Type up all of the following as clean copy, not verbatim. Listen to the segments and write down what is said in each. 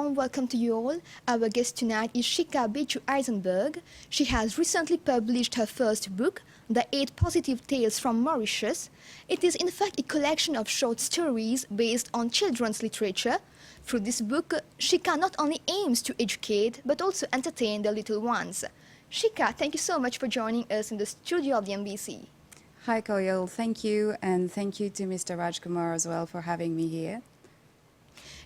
warm welcome to you all. Our guest tonight is Shikha Baichoo Eisenberg. She has recently published her first book, The 8 Positive Tales from Mauritius. It is in fact a collection of short stories based on children's literature. Through this book, Shikha not only aims to educate but also entertain the little ones. Shikha, thank you so much for joining us in the studio of the MBC. Hi, Koyal. Thank you, and thank you to Mr. Rajkumar as well for having me here.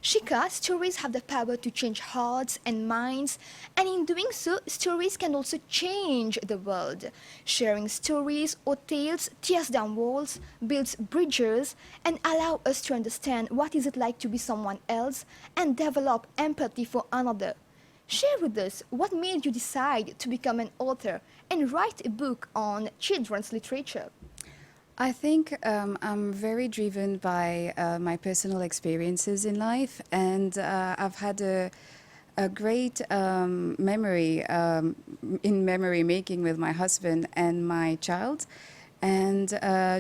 Shikha, stories have the power to change hearts and minds, and in doing so, stories can also change the world. Sharing stories or tales tears down walls, builds bridges, and allow us to understand what is it like to be someone else and develop empathy for another. Share with us what made you decide to become an author and write a book on children's literature. I think I'm very driven by my personal experiences in life, and I've had a great memory in memory making with my husband and my child. And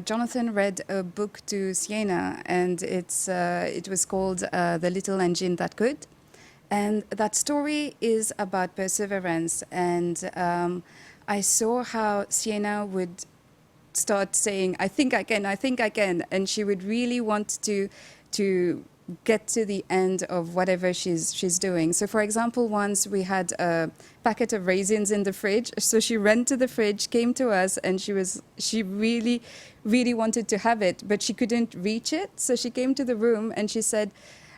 Jonathan read a book to Sienna, and it was called The Little Engine That Could. And that story is about perseverance, and I saw how Sienna would start saying, I think I can, and she would really want to get to the end of whatever she's doing. So for example, once we had a packet of raisins in the fridge, so she ran to the fridge, came to us, and she really wanted to have it, but she couldn't reach it. So she came to the room and she said,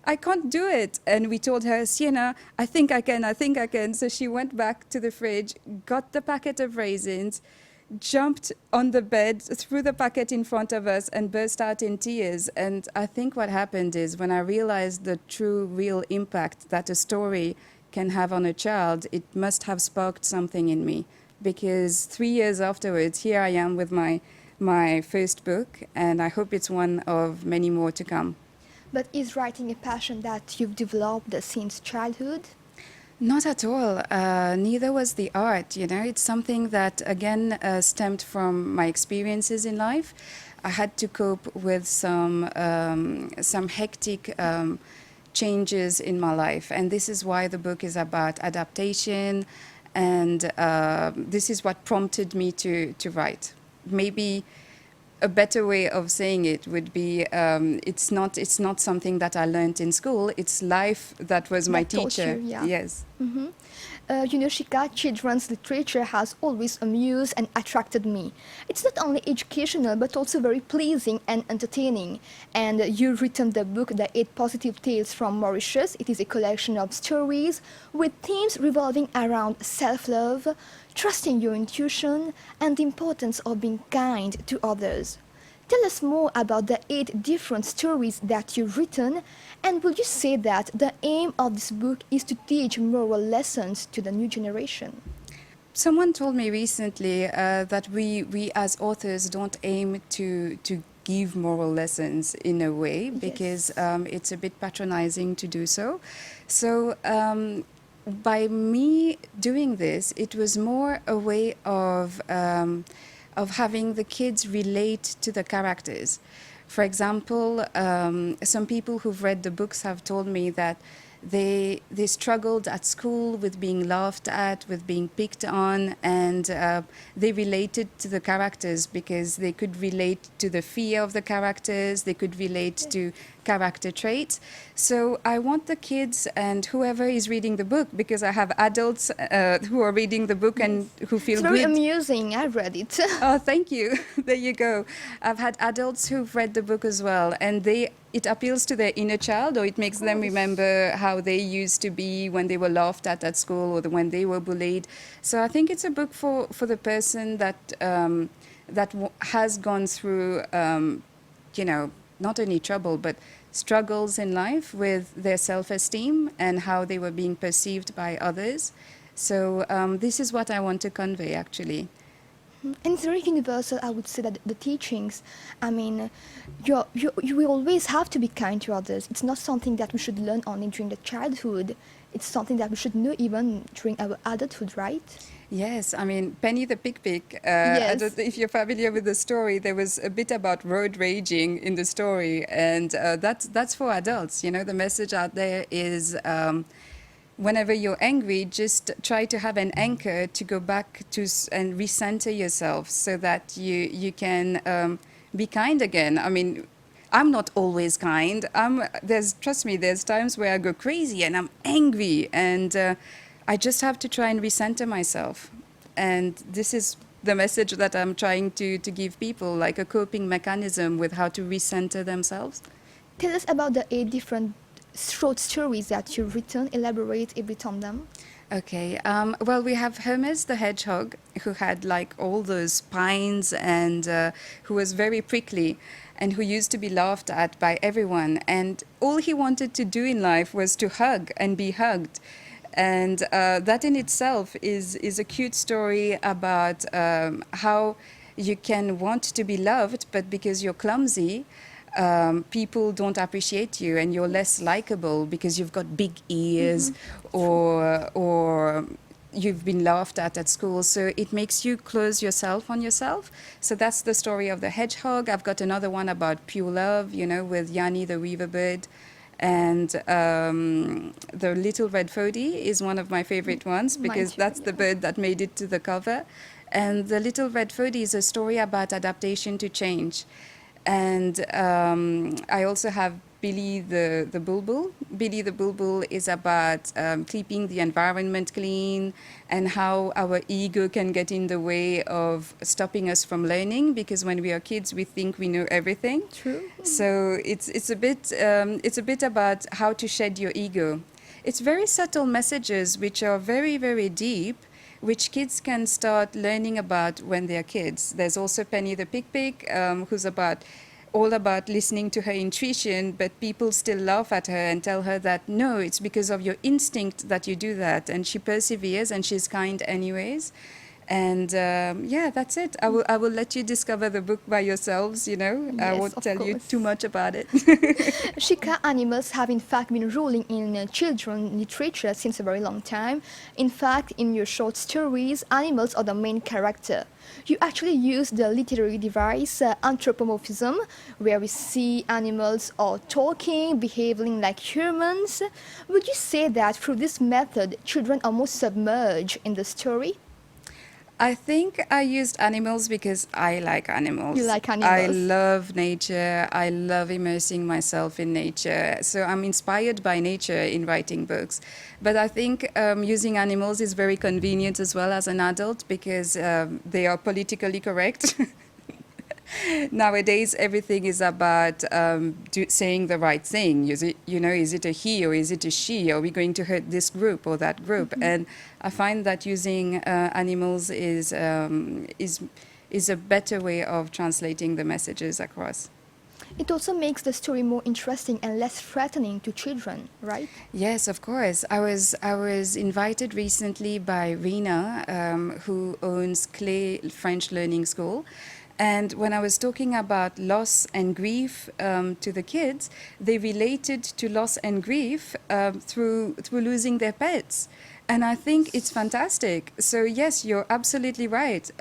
I can't do it. And we told her, Sienna, I think I can. So she went back to the fridge, got the packet of raisins, jumped on the bed, threw the packet in front of us, and burst out in tears. And I think what happened is when I realized the true, real impact that a story can have on a child, it must have sparked something in me. Because 3 years afterwards, here I am with my first book, and I hope it's one of many more to come. But is writing a passion that you've developed since childhood? Not at all. Neither was the art. You know, it's something that again stemmed from my experiences in life. I had to cope with some hectic changes in my life, and this is why the book is about adaptation, and this is what prompted me to write. Maybe a better way of saying it would be it's not something that I learned in school. It's life that was my teacher. You, yeah. Yes. Mm-hmm. You know, Shikha, children's literature has always amused and attracted me. It's not only educational but also very pleasing and entertaining. And you've written the book The 8 Positive Tales from Mauritius. It is a collection of stories with themes revolving around self-love, trusting your intuition, and the importance of being kind to others. Tell us more about the 8 different stories that you've written, and would you say that the aim of this book is to teach moral lessons to the new generation? Someone told me recently that we as authors don't aim to give moral lessons in a way, because it's a bit patronizing to do so. So by me doing this, it was more a way of having the kids relate to the characters. For example, some people who've read the books have told me that they struggled at school with being laughed at, with being picked on, and they related to the characters because they could relate to the fear of the characters, they could relate to character traits. So I want the kids and whoever is reading the book, because I have adults who are reading the book and who feel good. It's very amusing. I read it. Oh, thank you. There you go. I've had adults who've read the book as well, and it appeals to their inner child, or it makes them remember how they used to be when they were laughed at school, or when they were bullied. So I think it's a book for the person that has gone through, not only trouble, but struggles in life with their self-esteem and how they were being perceived by others. So this is what I want to convey, actually. And it's very universal, I would say, that the teachings, I mean, you will always have to be kind to others. It's not something that we should learn only during the childhood. It's something that we should know even during our adulthood, right? Yes, I mean, Penny the Pig. Yes. I don't know if you're familiar with the story. There was a bit about road raging in the story, and that's for adults. You know, the message out there is whenever you're angry, just try to have an anchor to go back to and recenter yourself so that you can be kind again. I mean, I'm not always kind. Trust me, there's times where I go crazy and I'm angry, and I just have to try and recenter myself. And this is the message that I'm trying to give people, like a coping mechanism with how to recenter themselves. Tell us about the 8 different short stories that you've written. Elaborate a bit on them. Okay. Well, we have Hermes the hedgehog, who had like all those spines and who was very prickly and who used to be laughed at by everyone. And all he wanted to do in life was to hug and be hugged. And that in itself is a cute story about how you can want to be loved, but because you're clumsy, people don't appreciate you, and you're less likable because you've got big ears, or you've been laughed at school. So it makes you close yourself on yourself. So that's the story of the hedgehog. I've got another one about pure love, you know, with Yanni the weaver bird. And the little red fody is one of my favorite ones because that's the bird that made it to the cover. And the little red fody is a story about adaptation to change. And I also have Billy the bulbul. Billy the bulbul is about keeping the environment clean and how our ego can get in the way of stopping us from learning, because when we are kids we think we know everything. True. So it's a bit about how to shed your ego. It's very subtle messages which are very, very deep, which kids can start learning about when they're kids. There's also Penny the pig, who's all about listening to her intuition, but people still laugh at her and tell her that, no, it's because of your instinct that you do that. And she perseveres and she's kind anyways. And yeah, that's it. I will let you discover the book by yourselves, you know. Yes, I won't tell you too much about it. Shikha, animals have in fact been ruling in children's literature since a very long time. In fact, in your short stories, animals are the main character. You actually use the literary device anthropomorphism, where we see animals are talking, behaving like humans. Would you say that through this method, children are more submerged in the story? I think I used animals because I like animals. You like I animals. love nature. I love immersing myself in nature. So I'm inspired by nature in writing books. But I think using animals is very convenient as well as an adult because they are politically correct. Nowadays, everything is about saying the right thing. Is it a he or is it a she? Are we going to hurt this group or that group? Mm-hmm. And I find that using animals is a better way of translating the messages across. It also makes the story more interesting and less threatening to children, right? Yes, of course. I was invited recently by Rina, who owns Clay French Learning School. And when I was talking about loss and grief to the kids, they related to loss and grief through losing their pets. And I think it's fantastic. So yes, you're absolutely right.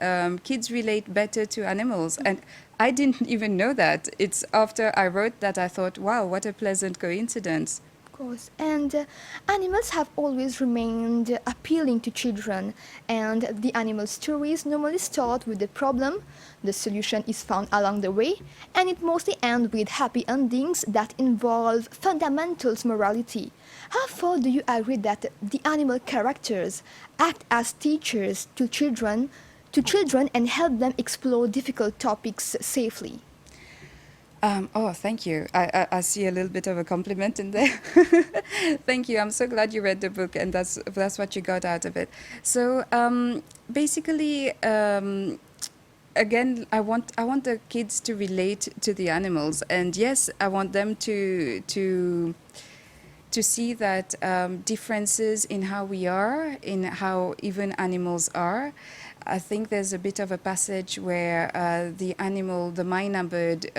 Kids relate better to animals. And I didn't even know that. It's after I wrote that I thought, wow, what a pleasant coincidence. Course. And animals have always remained appealing to children, and the animal stories normally start with the problem, the solution is found along the way, and it mostly ends with happy endings that involve fundamentals morality. How far do you agree that the animal characters act as teachers to children and help them explore difficult topics safely? Oh, thank you. I see a little bit of a compliment in there. Thank you. I'm so glad you read the book, and that's what you got out of it. So basically, again, I want the kids to relate to the animals, and yes, I want them to see that differences in how we are, in how even animals are. I think there's a bit of a passage where the animal, the myna bird,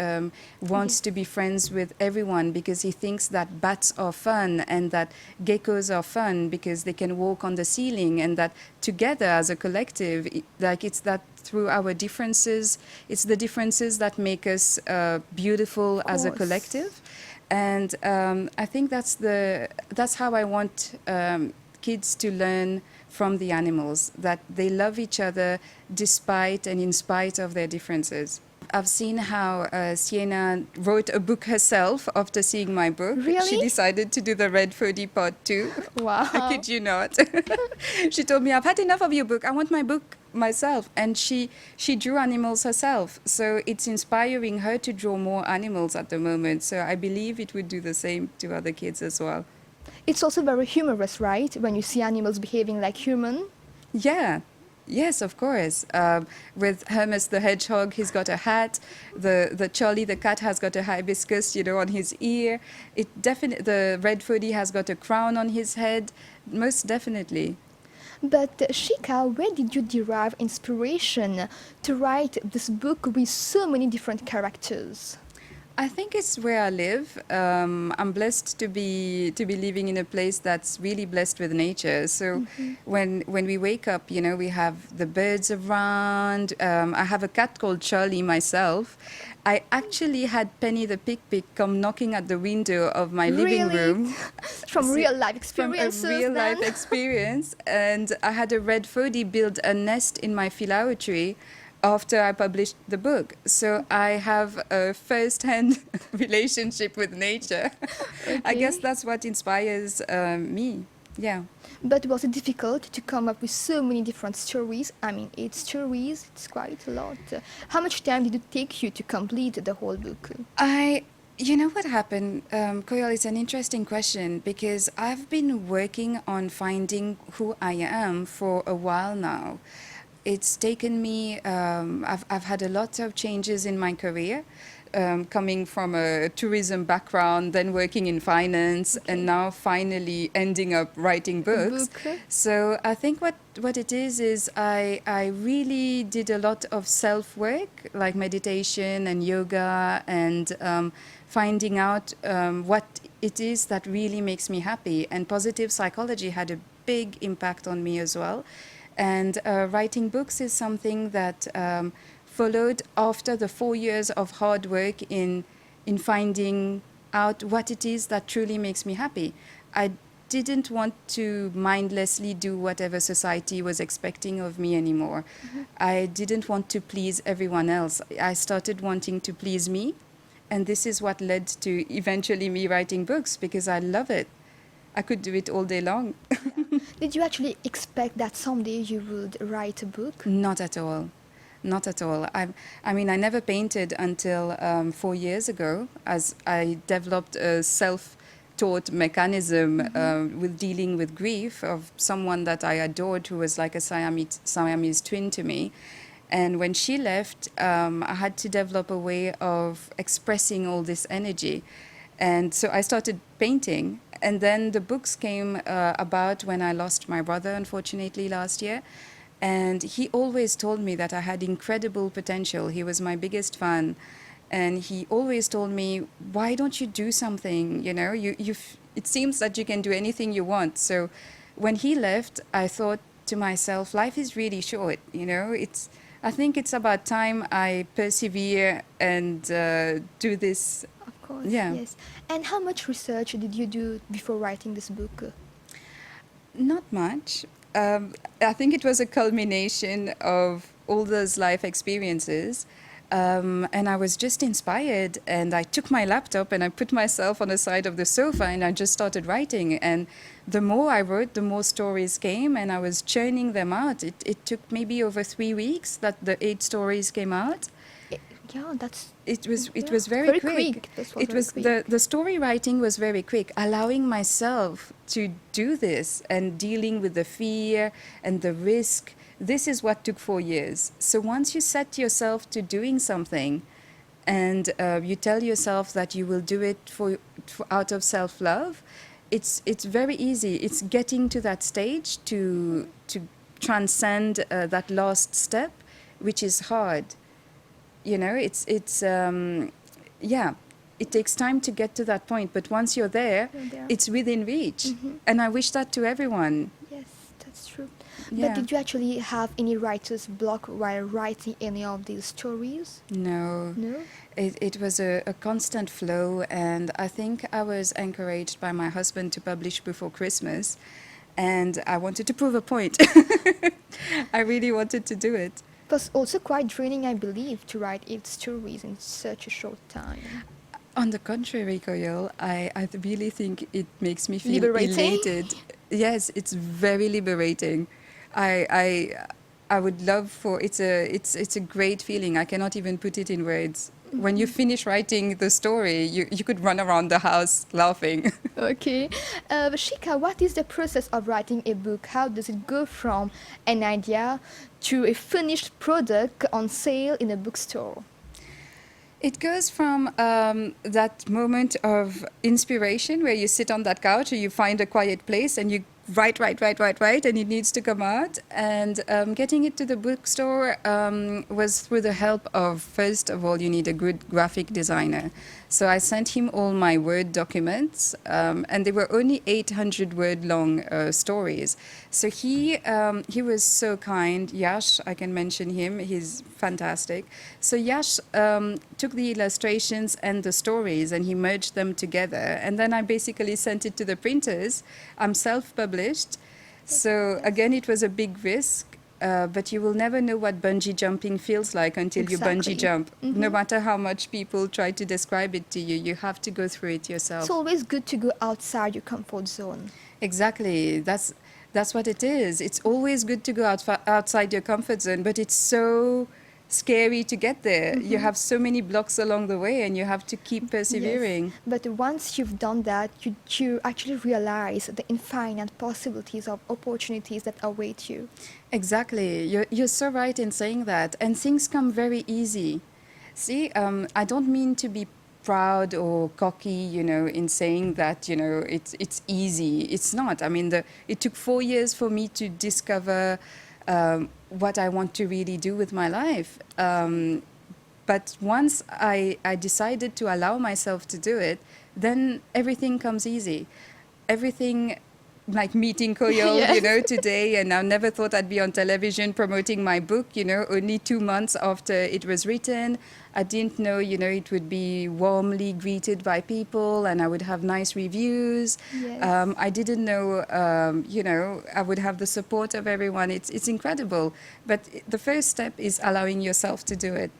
wants to be friends with everyone because he thinks that bats are fun and that geckos are fun because they can walk on the ceiling, and that together as a collective, it's that through our differences, it's the differences that make us beautiful as a collective. And I think that's how I want kids to learn from the animals, that they love each other despite and in spite of their differences. I've seen how Sienna wrote a book herself after seeing my book. Really? She decided to do the Red Foodie Part 2. Wow. I kid you not. She told me, I've had enough of your book. I want my book myself. And she drew animals herself. So it's inspiring her to draw more animals at the moment. So I believe it would do the same to other kids as well. It's also very humorous, right? When you see animals behaving like human. Yeah. Yes, of course. With Hermes the hedgehog, he's got a hat. The Charlie the cat has got a hibiscus, on his ear. The red foodie has got a crown on his head. Most definitely. But Shikha, where did you derive inspiration to write this book with so many different characters? I think it's where I live. I'm blessed to be living in a place that's really blessed with nature. So when we wake up, we have the birds around. I have a cat called Charlie myself. I actually had Penny the pig come knocking at the window of my living Really? room. From real life From experiences a real life then? experience. And I had a red foodie build a nest in my phylloa tree after I published the book. So I have a first-hand relationship with nature. I Okay. guess that's what inspires me. Yeah. But was it difficult to come up with so many different stories? I mean, 8 stories, it's quite a lot. How much time did it take you to complete the whole book? You know what happened, Koyal, it's an interesting question because I've been working on finding who I am for a while now. It's taken me, I've had a lot of changes in my career, coming from a tourism background, then working in finance, and now finally ending up writing books. Book? So I think what it is I really did a lot of self-work, like meditation and yoga, and finding out what it is that really makes me happy. And positive psychology had a big impact on me as well. And writing books is something that followed after the 4 years of hard work in finding out what it is that truly makes me happy. I didn't want to mindlessly do whatever society was expecting of me anymore. I didn't want to please everyone else. I started wanting to please me. And this is what led to eventually me writing books because I love it. I could do it all day long. Did you actually expect that someday you would write a book? Not at all. Not at all. I mean, I never painted until 4 years ago, as I developed a self-taught mechanism with dealing with grief of someone that I adored who was like a Siamese twin to me. And when she left, I had to develop a way of expressing all this energy. And so I started painting. And then the books came about when I lost my brother, unfortunately, last year. And he always told me that I had incredible potential. He was my biggest fan. And he always told me, why don't you do something? It seems that you can do anything you want. So when he left, I thought to myself, life is really short. I think it's about time I persevere and do this. Of course, Yeah. yes. And how much research did you do before writing this book? Not much. I think it was a culmination of all those life experiences. And I was just inspired, and I took my laptop and I put myself on the side of the sofa and I just started writing. And the more I wrote, the more stories came, and I was churning them out. It took maybe over 3 weeks that the 8 stories came out. Yeah, that's... It was yeah, very quick. This It very was quick. the story writing was very quick, allowing myself to do this and dealing with the fear and the risk. This is what took 4 years. So once you set yourself to doing something, and you tell yourself that you will do it for out of self-love, it's very easy. It's getting to that stage to transcend that last step, which is hard. It takes time to get to that point, but once you're there, You're there. it's within reach. And I wish that to everyone. Yes, that's true. Yeah. But did you actually have any writer's block while writing any of these stories? No. No? It was a constant flow, and I think I was encouraged by my husband to publish before Christmas. and I wanted to prove a point. I really wanted to do it. It was also quite draining, I believe, to write 8 stories in such a short time. On the contrary, Koyol, I really think it makes me feel Liberating? elated. Yes, it's very liberating. I, I, I would love for it's a great feeling. I cannot even put it in words. When you finish writing the story, you could run around the house laughing. Okay. Shika, what is the process of writing a book? How does it go from an idea to a finished product on sale in a bookstore? It goes from that moment of inspiration where you sit on that couch or you find a quiet place and you write, and it needs to come out. And getting it to the bookstore was through the help of, first of all, you need a good graphic designer. So I sent him all my Word documents, and they were only 800-word long stories. So he was so kind. Yash, I can mention him. He's fantastic. So Yash took the illustrations and the stories and he merged them together. And then I basically sent it to the printers. I'm self-published. So again, it was a big risk. But you will never know what bungee jumping feels like until you bungee jump. No matter how much people try to describe it to you, you have to go through it yourself. It's always good to go outside your comfort zone. Exactly. That's what it is. It's always good to go outside your comfort zone, but it's so scary to get there. You have so many blocks along the way and you have to keep persevering. Yes. But once you've done that, you actually realize the infinite possibilities of opportunities that await you. Exactly. You're so right in saying that. And things come very easy. See, I don't mean to be proud or cocky, in saying that, it's easy. It's not. I mean, it took 4 years for me to discover what I want to really do with my life. But once I decided to allow myself to do it, then everything comes easy. Everything, like meeting Koyol, Yes. today, and I never thought I'd be on television promoting my book, only 2 months after it was written. I didn't know, it would be warmly greeted by people and I would have nice reviews. Yes. I didn't know, I would have the support of everyone. It's incredible. But the first step is allowing yourself to do it.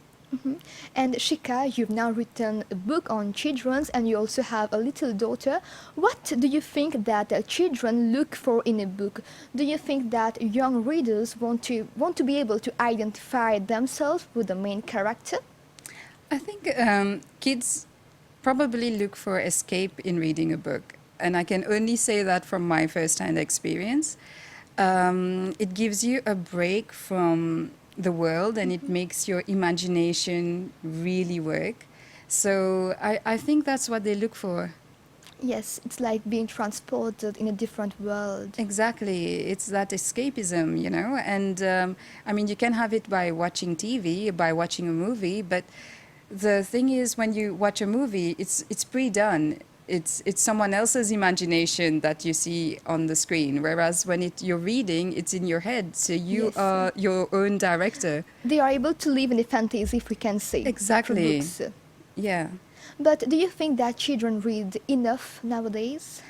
And Shika, you've now written a book on children and you also have a little daughter. What do you think that children look for in a book? Do you think that young readers want to be able to identify themselves with the main character? I think kids probably look for escape in reading a book. And I can only say that from my first-hand experience. It gives you a break from the world and it makes your imagination really work. So I think that's what they look for. Yes, it's like being transported in a different world. Exactly. It's that escapism, and I mean, you can have it by watching TV, by watching a movie, but the thing is when you watch a movie, it's pre-done. It's someone else's imagination that you see on the screen, whereas when you're reading, it's in your head, so you Yes. are your own director. They are able to live in a fantasy, if we can say, Exactly. through books. Yeah. But do you think that children read enough nowadays?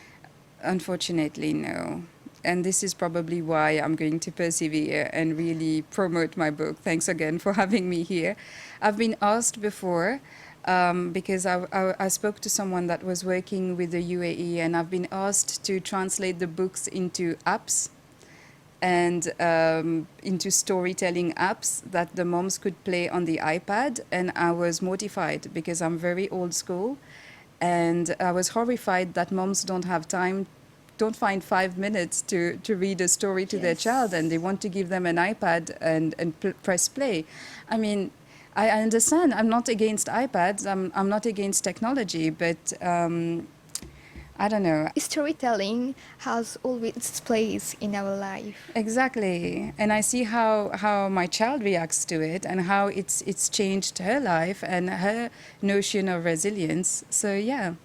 Unfortunately, no. And this is probably why I'm going to persevere and really promote my book. Thanks again for having me here. I've been asked before, because I spoke to someone that was working with the UAE, and I've been asked to translate the books into apps and into storytelling apps that the moms could play on the iPad. And I was mortified because I'm very old school. And I was horrified that moms don't find 5 minutes to read a story to their Yes. child, and they want to give them an iPad and press play. I mean, I understand. I'm not against iPads. I'm not against technology, but I don't know. Storytelling has always its place in our life. Exactly. And I see how my child reacts to it and how it's changed her life and her notion of resilience. So, yeah.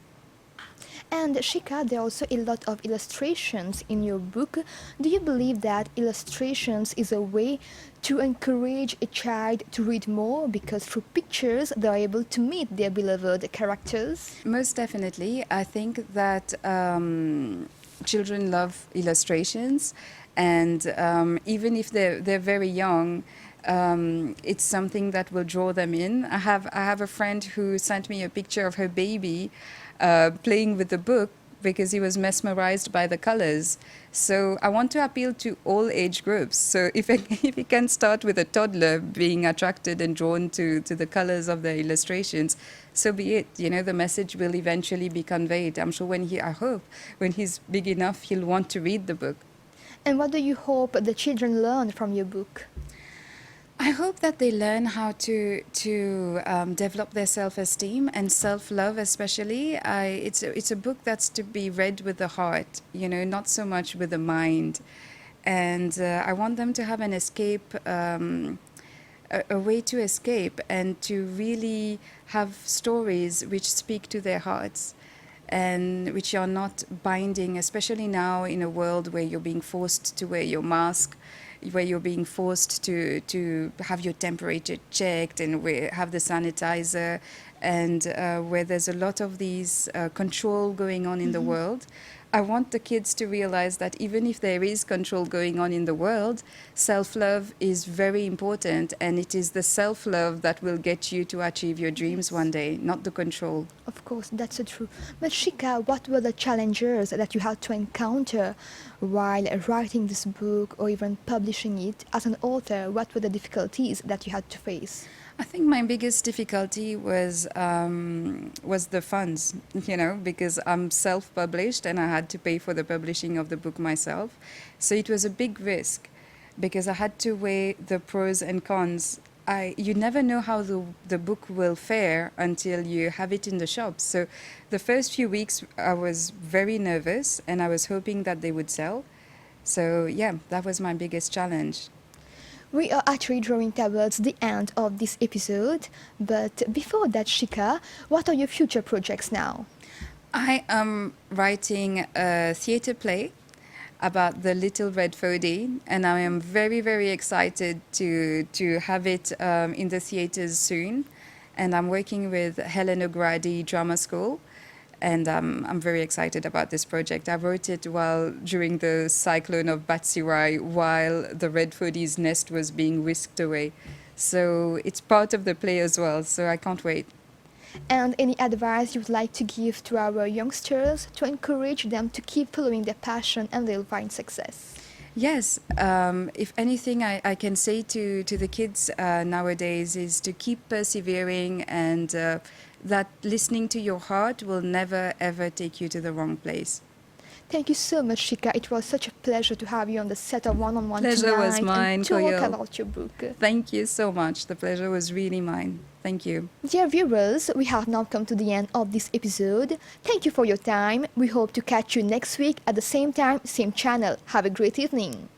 And Shika, there are also a lot of illustrations in your book. Do you believe that illustrations is a way to encourage a child to read more because through pictures they are able to meet their beloved characters? Most definitely. I think that children love illustrations, and even if they're very young, it's something that will draw them in. I have a friend who sent me a picture of her baby playing with the book because he was mesmerized by the colors. So I want to appeal to all age groups. So if if you can start with a toddler being attracted and drawn to the colors of the illustrations, so be it. You know, the message will eventually be conveyed. I'm sure I hope when he's big enough, he'll want to read the book. And what do you hope the children learn from your book? I hope that they learn how to develop their self-esteem and self-love, especially. It's a book that's to be read with the heart, you know, not so much with the mind. And I want them to have an escape, a way to escape, and to really have stories which speak to their hearts and which are not binding, especially now in a world where you're being forced to wear your mask, where you're being forced to have your temperature checked and have the sanitizer, and where there's a lot of these control going on in the world. I want the kids to realize that even if there is control going on in the world, self-love is very important, and it is the self-love that will get you to achieve your dreams one day, not the control. Of course, that's so true. But Shika, what were the challenges that you had to encounter while writing this book or even publishing it as an author? What were the difficulties that you had to face? I think my biggest difficulty was the funds, you know, because I'm self-published and I had to pay for the publishing of the book myself. So it was a big risk because I had to weigh the pros and cons. You never know how the book will fare until you have it in the shops. So the first few weeks I was very nervous and I was hoping that they would sell. So yeah, that was my biggest challenge. We are actually drawing towards the end of this episode, but before that, Shika, what are your future projects now? I am writing a theatre play about the little red foddy, and I am very, very excited to have it in the theatres soon. And I'm working with Helen O'Grady Drama School, and I'm very excited about this project. I wrote it during the cyclone of Batsirai, while the red foddy's nest was being whisked away. So it's part of the play as well, so I can't wait. And any advice you would like to give to our youngsters to encourage them to keep following their passion and they'll find success? Yes, if anything I can say to the kids nowadays is to keep persevering, and that listening to your heart will never ever take you to the wrong place. Thank you so much, Shika. It was such a pleasure to have you on the set of One-on-One Pleasure tonight was mine, and talk Koyal. about your book. Thank you so much. The pleasure was really mine. Thank you. Dear viewers, we have now come to the end of this episode. Thank you for your time. We hope to catch you next week at the same time, same channel. Have a great evening.